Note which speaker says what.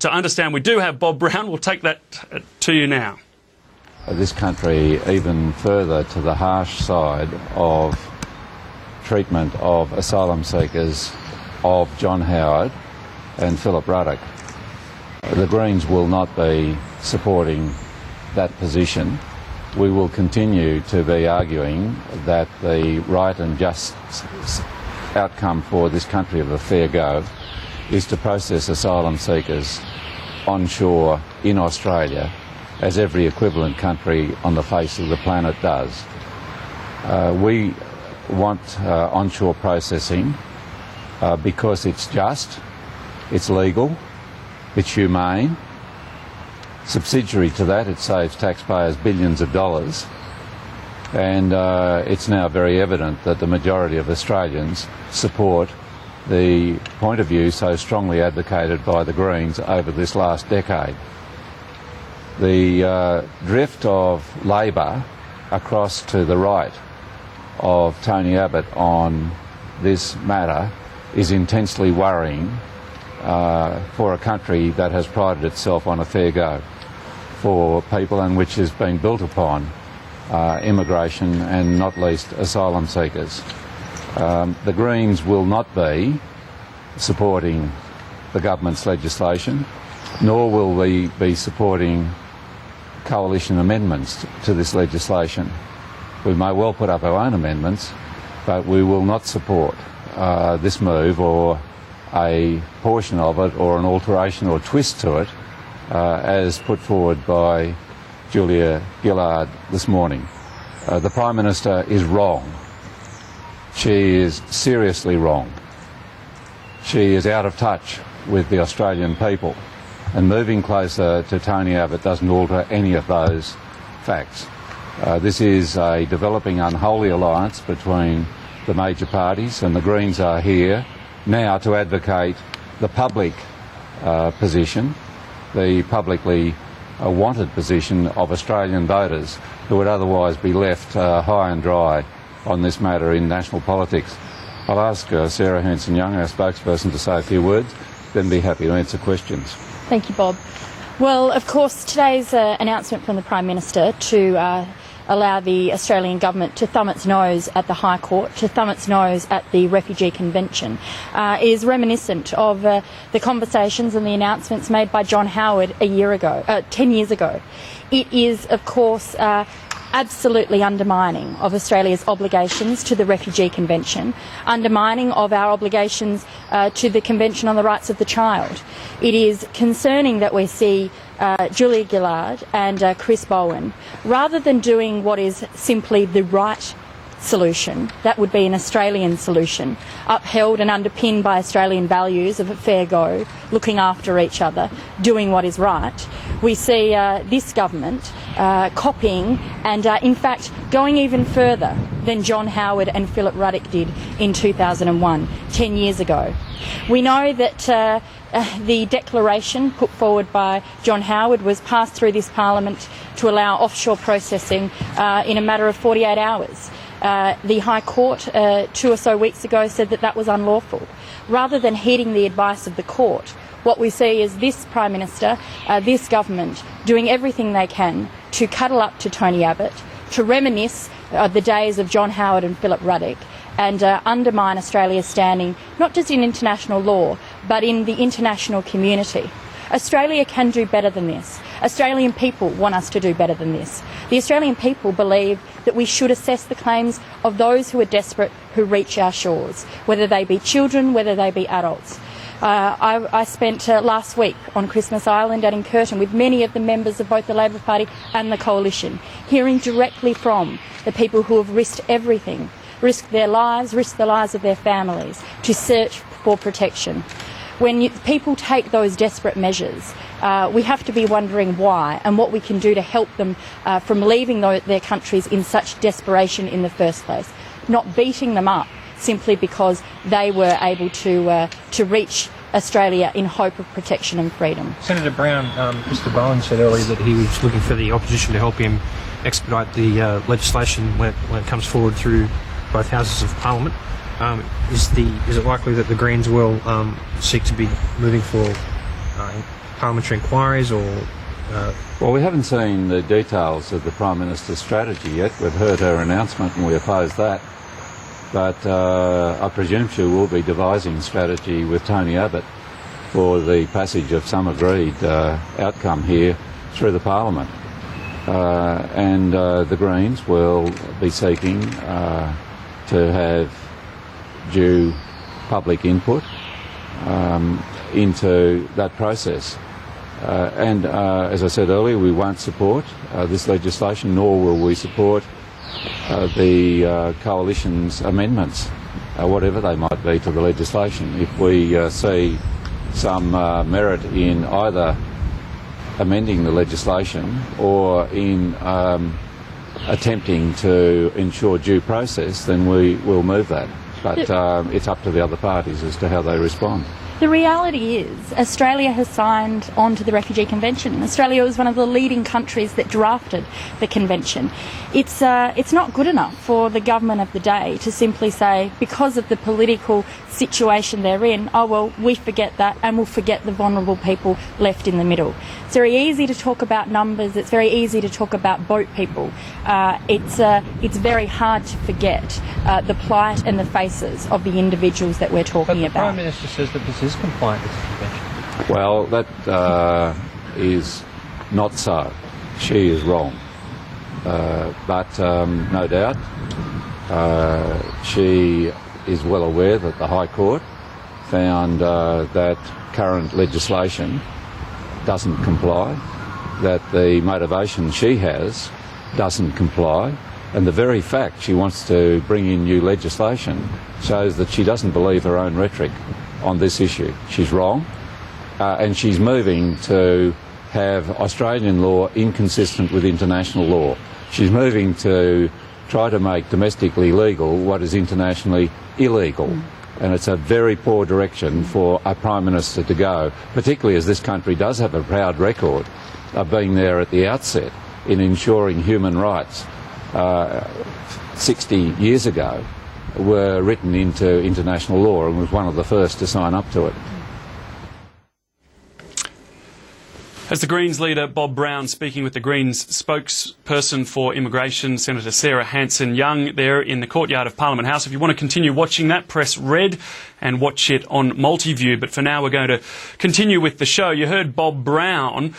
Speaker 1: To understand, we do have Bob Brown. We'll take that to you now.
Speaker 2: This country even further to the harsh side of treatment of asylum seekers of John Howard and Philip Ruddock. The Greens will not be supporting that position. We will continue to be arguing that the right and just outcome for this country of a fair go is to process asylum seekers onshore in Australia, as every equivalent country on the face of the planet does. We want onshore processing because it's just, it's legal, it's humane. Subsidiary to that, it saves taxpayers billions of dollars, and it's now very evident that the majority of Australians support the point of view so strongly advocated by the Greens over this last decade. The drift of Labor across to the right of Tony Abbott on this matter is intensely worrying for a country that has prided itself on a fair go for people and which has been built upon immigration and not least asylum seekers. The Greens will not be supporting the government's legislation, nor will we be supporting coalition amendments to this legislation. We may well put up our own amendments, but we will not support this move or a portion of it or an alteration or twist to it as put forward by Julia Gillard this morning. The Prime Minister is wrong. She is seriously wrong. She is out of touch with the Australian people, and moving closer to Tony Abbott doesn't alter any of those facts. This is a developing unholy alliance between the major parties, and the Greens are here now to advocate the public position, the publicly wanted position of Australian voters who would otherwise be left high and dry on this matter in national politics. I'll ask Sarah Hanson-Young, our spokesperson, to say a few words, then be happy to answer questions.
Speaker 3: Thank you, Bob. Well, of course, today's announcement from the Prime Minister to allow the Australian government to thumb its nose at the High Court, to thumb its nose at the Refugee Convention, is reminiscent of the conversations and the announcements made by John Howard 10 years ago. It is, of course, absolutely undermining of Australia's obligations to the Refugee Convention, undermining of our obligations to the Convention on the Rights of the Child. It is concerning that we see Julia Gillard and Chris Bowen, rather than doing what is simply the right solution, that would be an Australian solution, upheld and underpinned by Australian values of a fair go, looking after each other, doing what is right. We see this government copying and in fact going even further than John Howard and Philip Ruddock did in 2001, 10 years ago. We know that the declaration put forward by John Howard was passed through this Parliament to allow offshore processing in a matter of 48 hours. The High Court 2 or so weeks ago said that that was unlawful. Rather than heeding the advice of the court, what we see is this Prime Minister, this government, doing everything they can to cuddle up to Tony Abbott, to reminisce the days of John Howard and Philip Ruddock, and undermine Australia's standing, not just in international law, but in the international community. Australia can do better than this. Australian people want us to do better than this. The Australian people believe that we should assess the claims of those who are desperate who reach our shores, whether they be children, whether they be adults. I spent last week on Christmas Island and in Curtin with many of the members of both the Labor Party and the Coalition, hearing directly from the people who have risked everything, risked their lives, risked the lives of their families to search for protection. When people take those desperate measures, we have to be wondering why and what we can do to help them from leaving their countries in such desperation in the first place, not beating them up simply because they were able to reach Australia in hope of protection and freedom.
Speaker 4: Senator Brown, Mr Bowen said earlier that he was looking for the opposition to help him expedite the legislation when it comes forward through both houses of Parliament. Is it likely that the Greens will seek to be moving for parliamentary inquiries or...
Speaker 2: Well, we haven't seen the details of the Prime Minister's strategy yet. We've heard her announcement and we oppose that. But I presume she will be devising strategy with Tony Abbott for the passage of some agreed outcome here through the Parliament. And the Greens will be seeking to have due public input into that process. And as I said earlier, we won't support this legislation, nor will we support the coalition's amendments, whatever they might be, to the legislation. If we see some merit in either amending the legislation or in attempting to ensure due process, then we will move that. But it's up to the other parties as to how they respond.
Speaker 3: The reality is Australia has signed on to the Refugee Convention. Australia was one of the leading countries that drafted the convention. It's not good enough for the government of the day to simply say, because of the political situation they're in, oh well, we forget that and we'll forget the vulnerable people left in the middle. It's very easy to talk about numbers. It's very easy to talk about boat people. It's very hard to forget the plight and the faces of the individuals that we're talking about.
Speaker 4: But the Prime Minister says that this is compliant with the convention.
Speaker 2: Well, that is not so. She is wrong. But no doubt she is well aware that the High Court found that current legislation doesn't comply, that the motivation she has doesn't comply, and the very fact she wants to bring in new legislation shows that she doesn't believe her own rhetoric on this issue. She's wrong, and she's moving to have Australian law inconsistent with international law. She's moving to try to make domestically legal what is internationally illegal. And it's a very poor direction for a Prime Minister to go, particularly as this country does have a proud record of being there at the outset in ensuring human rights 60 years ago were written into international law and was one of the first to sign up to it.
Speaker 1: As the Greens leader Bob Brown speaking with the Greens spokesperson for immigration, Senator Sarah Hanson-Young, there in the courtyard of Parliament House. If you want to continue watching that, press red and watch it on Multiview. But for now, we're going to continue with the show. You heard Bob Brown